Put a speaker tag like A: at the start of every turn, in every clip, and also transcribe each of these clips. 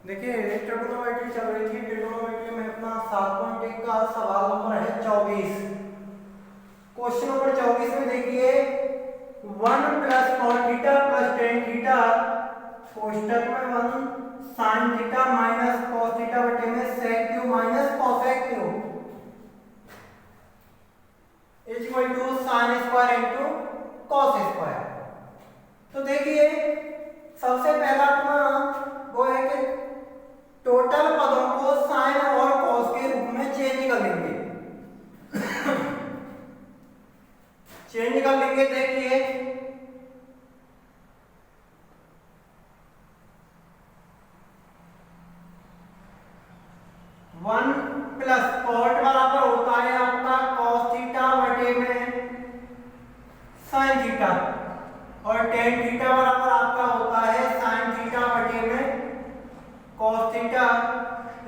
A: देखिए ट्रिग्नोमेट्री चल रही थी। ट्रिग्नोमेट्री में अपना 7.1 का सवाल नंबर है 24। क्वेश्चन नंबर 24 में देखिए 1 plus cos theta plus tan theta कोष्टक में 1 sine theta minus cos theta बटे में sec cube minus cosec cube is equal to sine square into cos square. तो देखिए सबसे पहला अपना वो है कि टोटल पदों को साइन और कॉस के रूप में चेंज कर लेंगे। चेंज कर लेंगे। देखिए वन प्लस कॉट बराबर होता है आपका कॉस थीटा बटे में साइन थीटा और टेन थीटा बराबर आपका होता है साइन थीटा बटे में कॉस थीटा।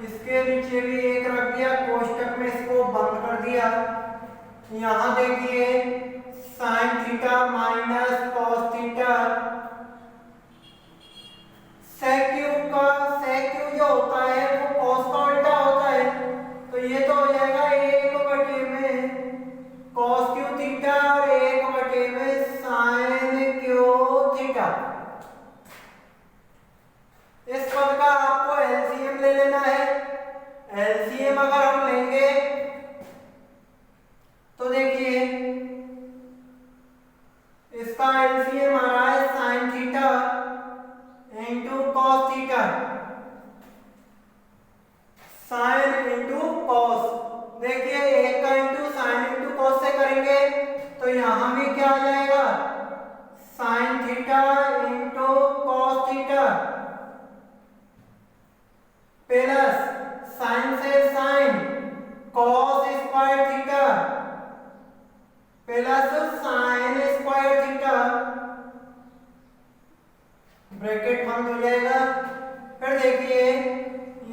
A: इसके नीचे भी एक रख दिया, कोष्टक में इसको बंद कर दिया। यहां देखिए sine theta minus cos theta sec cube जो होता है वो कॉस का उल्टा होता है, तो ये तो हो जाएगा 1 बटे में कॉस क्यू थीटा और 1 बटे में साइन क्यू थीटा। इस पद का आपको एलसीएम ले लेना है। एलसीएम अगर हम लेंगे तो देखिए इसका एलसीएम आ रहा है sine theta into cos theta, sign into cos. देखिए एक का इंटू साइन इंटू कॉस से करेंगे तो यहां भी क्या आ जाएगा sine theta into cos theta plus sine से sine cos square theta plus sine square theta, bracket बंद हो जाएगा। फिर देखिए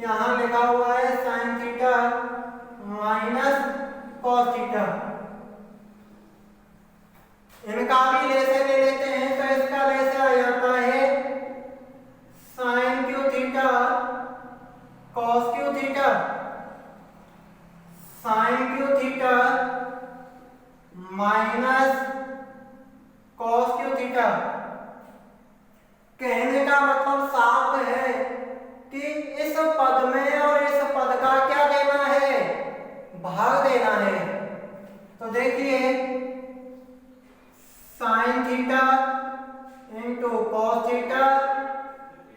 A: यहां लिखा हुआ है sine theta minus cos theta. इनका भी लेसे ले लेते हैं तो इसका लेसे आ जाता है sine cube theta cos cube theta sine cube theta minus cos cube theta. कहने का मतलब साफ है कि इस पद में और इस पद का क्या देना है, भाग देना है। तो देखिए sine theta into cos theta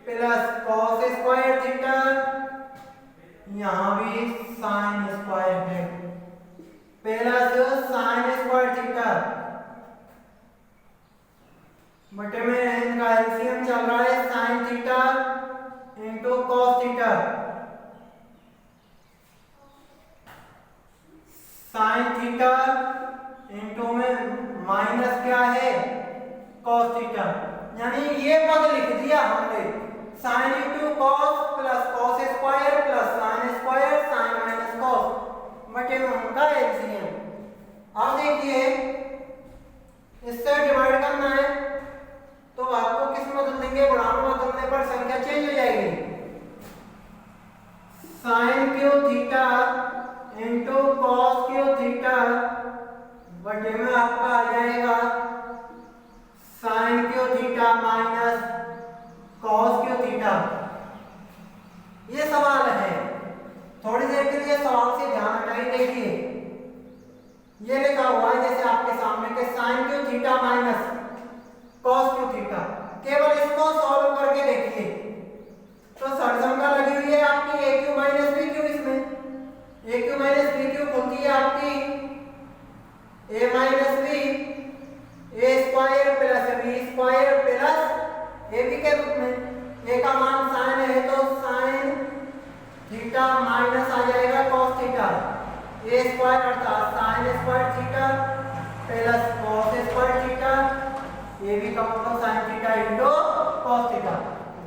A: plus cos square theta, यहां भी साइन स्क्वायर है प्लस साइन स्क्वायर थीटा बटे में इनका एलसीएम चल रहा है sine theta into cos theta. Sign theta into में माइनस क्या है कॉस थीटा, यानी ये पद लिख दिया हमने sign into cos plus cos square plus sine square sine minus cos बटे में उनका एलसीएम। अब देखिए इससे डिवाइड करना है तो आपको किस में बदल देंगे, गुणांक में बदलने पर संख्या चेंज हो जाएगी। Sine cube theta into cos cube theta बटे में आपका आ जाएगा sine cube theta minus cos cube theta. ये सवाल है, थोड़ी देर के लिए सवाल से ध्यान हटाइए। देखिए ये लिखा हुआ है जैसे आपके सामने के sine cube theta minus cos cube theta. केवल इसको सॉल्व करके देखिए तो सरसंख्या लगी हुई है आपकी a cube minus b cube. इसमें a cube minus b cube होती है आपकी a minus b a square plus b square plus a b के रूप में। ए का मान साइन है तो साइन थीटा माइनस आ जाएगा कॉस थीटा, ए स्क्वायर अर्थात sine square theta plus cos square theta, ये भी का मतलब sine theta into cos theta.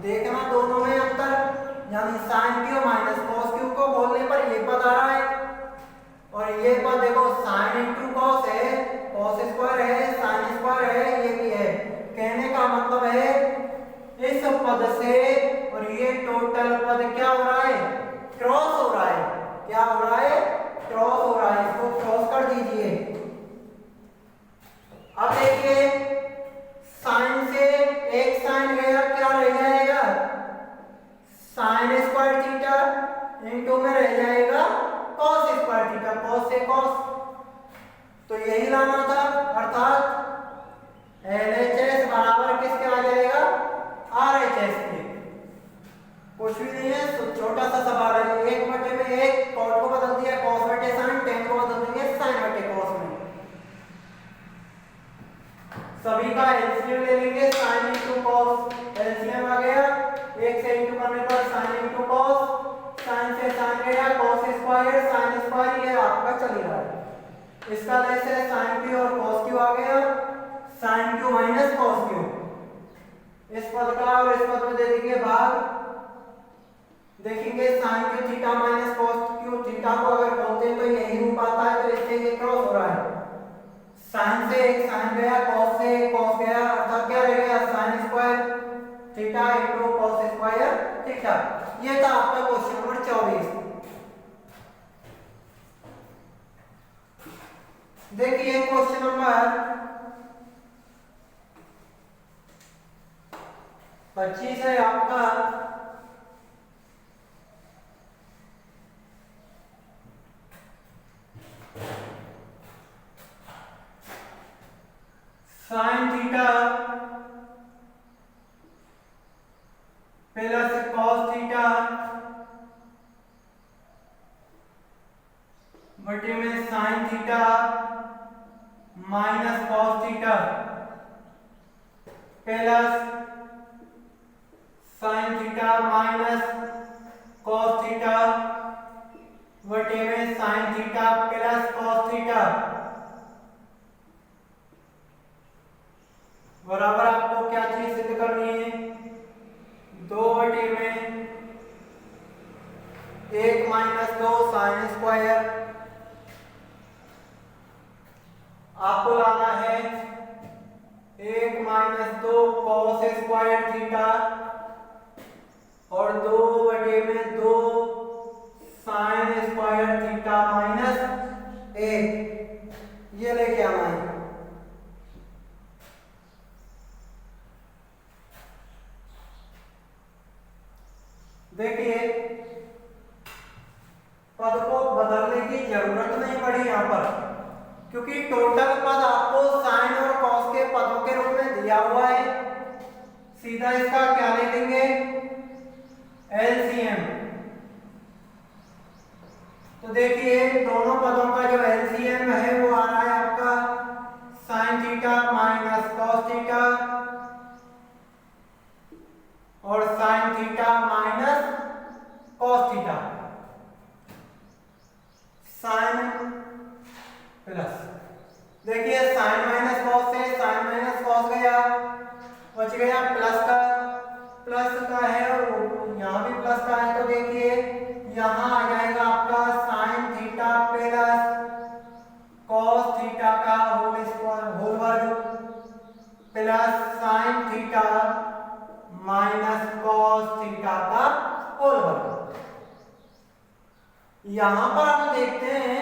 A: देखना दोनों में अंतर, यानी sine cube minus cos cube को बोलने पर ये पद आ रहा है और ये पद देखो साइन इंटू कॉस है, कॉस स्क्वायर है, साइन स्क्वायर है, ये भी है। कहने का मतलब है इस पद से और ये टोटल पद क्या तो यही लाना था, अर्थात LHS बराबर किसके आ जाएगा, RHS के। कुछ भी नहीं है, तो छोटा सा सवाल है, 1/1 कॉट को बदल दिया कॉस बटे साइन, टेन को बदल देंगे साइन बटे कॉस में। सभी का एलसीएम ले लेंगे, साइन इंटू कॉस, एलसीएम आ गया, 1 से इंटू करने पर साइन इंटू कॉस, साइन से साइन गया, कॉस स्क्वायर साइन स्क्वायर, ये आपका चल रहा है। इसका लेस है साइन क्यू और कॉस क्यू आ गया, sine cube minus cos cube. इस पद का और इस पद में दे देंगे भाग, देखेंगे sine cube theta minus cos cube theta को अगर बोलते हैं तो यही रूप आता है, तो इससे ये क्रॉस हो रहा है, साइन से एक साइन गया, कॉस से एक कॉस गया, अर्थात क्या रह गया sign square theta into cos square theta. ये था आपका क्वेश्चन नंबर 24। देखिए क्वेश्चन नंबर 25 है आपका, sine theta plus cos theta बटे में sign theta minus cos theta plus sign theta minus cos theta बटे में sine theta plus cos theta बराबर आपको क्या चीज सिद्ध करनी है, 2 में 1 माइनस 2 साइन स्क्वायर, आपको लाना है 1 माइनस 2 कॉस स्क्वायर थीटा और 2 में 2 साइन स्क्वायर थीटा माइनस 1, ये लेके आना है। देखिए पद को बदलने की जरूरत नहीं पड़ी यहां पर, क्योंकि टोटल पद आपको साइन और कॉस के पदों के रूप में दिया हुआ है, सीधा इसका क्या ले लेंगे एलसीएम। तो देखिए दोनों पदों का जो एलसीएम है वो आ रहा है आपका sine theta minus cos theta और sine theta minus cos theta, sine plus, देखिए साइन माइनस कॉस से साइन माइनस कॉस गया, बच गया प्लस का है और यहाँ भी प्लस का है, तो देखिए यहाँ आ जाएगा आपका sine theta plus cos theta का होल वर्ग plus sign theta minus cos theta का होल वर्ग। यहां पर हम देखते हैं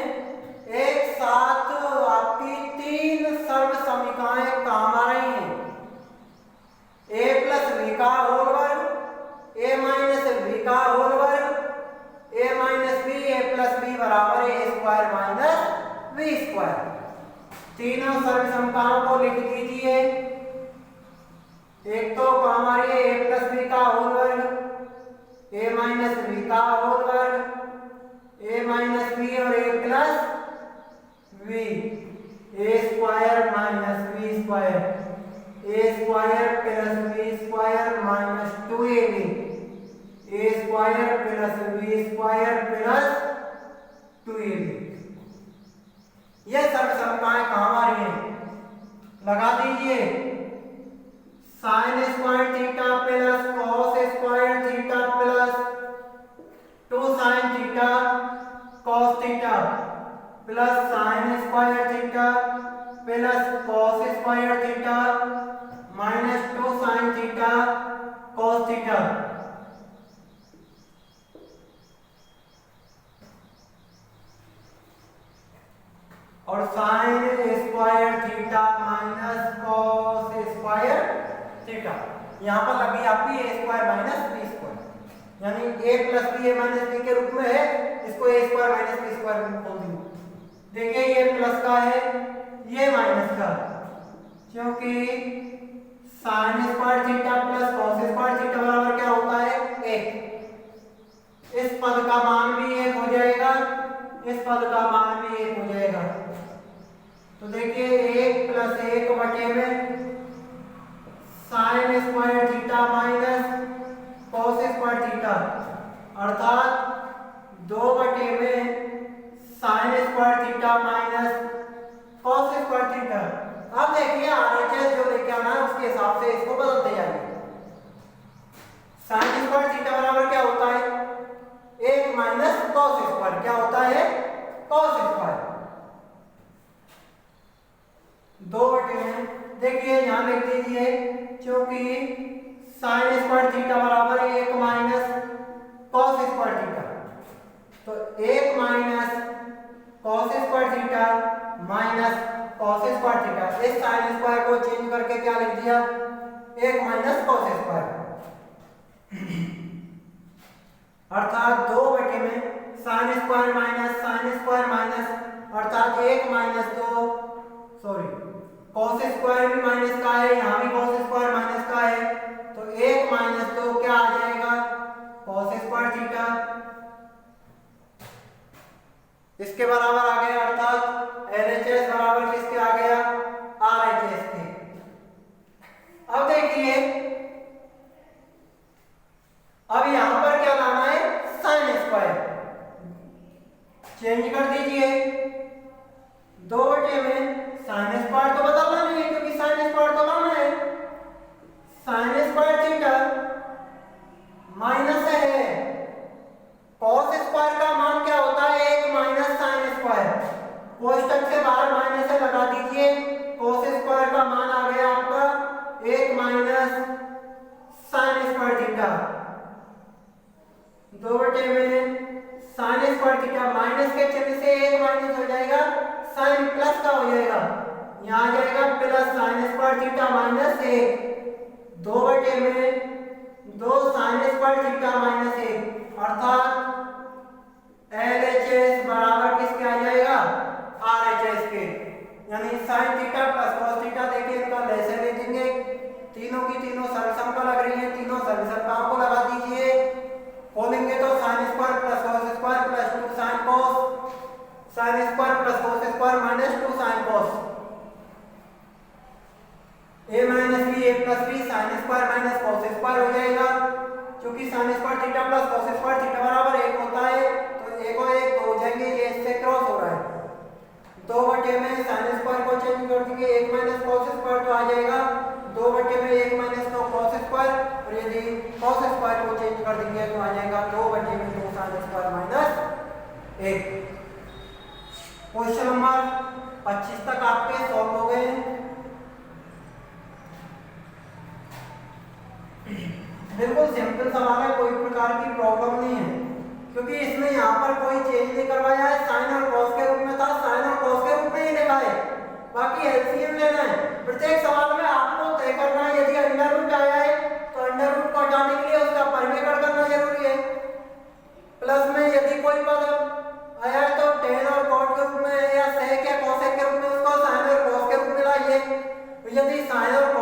A: एक साथ आपकी 3 सर्व समीकरणें काम आ रही हैं, a प्लस b का होल वर्ग, a माइनस b का होल वर्ग, a minus b, a plus b बराबर a square minus b square. तीनों सर्व समीकरणों को लिख दीजिए। एक तो काम आ रही है a प्लस b का होल वर्ग, a माइनस b का होल वर्ग, a माइनस b और a plus b, a square minus b square, a square plus b square minus 2ab, a square plus b square plus 2ab। यह सर्व समीकरणें कहाँ आ रही हैं, लगा दीजिए। Sine square theta plus cos square theta plus 2 sine theta cos theta plus sine square theta plus cos square theta minus 2 sine theta cos theta. और sine square theta minus cos square theta, यहाँ पर लगी आपकी a square minus b square, यानी a plus b a minus b के रूप में है, इसको a square minus b square बोल दूंगा। देखिए ये प्लस का है थीटा, क्योंकि sine square theta plus cos square theta बराबर क्या होता है 1। इस पद का मान भी 1 हो जाएगा, इस पद का मान भी 1 हो जाएगा। तो देखिए 1 प्लस 1 बटे में sign square theta minus cos square theta, अर्थात 2 बटे में sign square theta minus cos square theta. अब देखिए आरएचएस जो लेके आना है उसके हिसाब से इसको बदलते जाएंगे। साइन स्क्वायर थीटा बराबर क्या होता है 1 माइनस कॉस स्क्वायर, क्या होता है कॉस स्क्वायर। 2 बटे में देखिए यहां लिख दीजिए, क्योंकि साइन स्क्वायर थीटा बराबर 1 माइनस कॉस स्क्वायर थीटा, तो 1 minus cos square theta minus cos square theta. इस साइन स्क्वायर को चेंज करके क्या लिख दिया 1 माइनस कॉस स्क्वायर, अर्थात 2 बटे में साइन स्क्वायर माइनस अर्थात 1 माइनस 2 सॉरी कॉस स्क्वायर भी माइनस का है, यहाँ भी कॉस स्क्वायर माइनस का है, तो 1 माइनस 2 क्या आ जाएगा कॉस स्क्वायर थीटा, इसके बराबर आ गया, अर्थात एलएचएस बराबर किसके आ गया आरएचएस के। अब देखिए अब यहां पर क्या लाना है साइन स्क्वायर, चेंज कर दीजिए। 2 बटे में साइन स्क्वायर तो बदलना नहीं है, क्योंकि साइन स्क्वायर तो लाना है। साइन स्क्वायर थीटा माइनस है कॉस स्क्वायर का मान क्या होता है 1 माइनस साइन स्क्वायर, कोष्टक से बाहर माइनस से लगा दीजिए, कॉस स्क्वायर का मान आ गया आपका 1 माइनस साइन स्क्वायर थीटा। 2 बटे में साइन स्क्वायर थीटा माइनस के चिन्ह से 1 माइनस हो जाएगा, साइन प्लस का हो जाएगा, यहाँ आ जाएगा plus sine square theta minus 1। 2 बटे में 2 साइन स्क्वायर थीटा माइनस 1, अर्थात LHS बराबर किसके आ जाएगा RHS के, यानी sine theta plus cos theta. देखिए इनका लेसन ले देंगे, तीनों की तीनों सरसम का लग रही है, तीनों सरसम का आपको लगा दीजिए, खोलेंगे तो sine square plus cos square plus 2 sine cos, sine square plus cos square minus 2 sine cos, a minus b a plus b sine square minus cos square हो जाएगा, क्योंकि sine square theta plus cos square theta बराबर 1 होता है, तो 1 और 1 2 हो जाएंगे, ये इससे क्रॉस हो रहा है। 2 बटे में साइन स्क्वायर को चेंज कर देंगे, 1 माइनस कॉस स्क्वायर तो आ जाएगा, 2 बटे में 1 माइनस 2 कॉस स्क्वायर, और यदि कॉस स्क्वायर को चेंज कर देंगे तो आ जाएगा 2 बटे में 2 sign square minus 1। Question number 25 तक आपके सॉल्व हो गए हैं। बिल्कुल सिंपल सवाल है, कोई प्रकार की प्रॉब्लम नहीं है, क्योंकि इसमें यहाँ पर कोई चेंज नहीं करवाया है, साइन और कॉस के रूप में था, साइन और कॉस के रूप में ही लिखा है, बाकी एलसीएम लेना है। प्रत्येक सवाल में आपको तय करना है, यदि अंडर रूट आया है तो अंडर रूट को हटाने के लिए उसका परिमेय करना जरूरी है। प्लस में यदि कोई पद आया है तो टेन और कॉट के रूप में या सेक या कोसेक के रूप में उसको साइन और कॉस के रूप में लाइए। यदि साइन और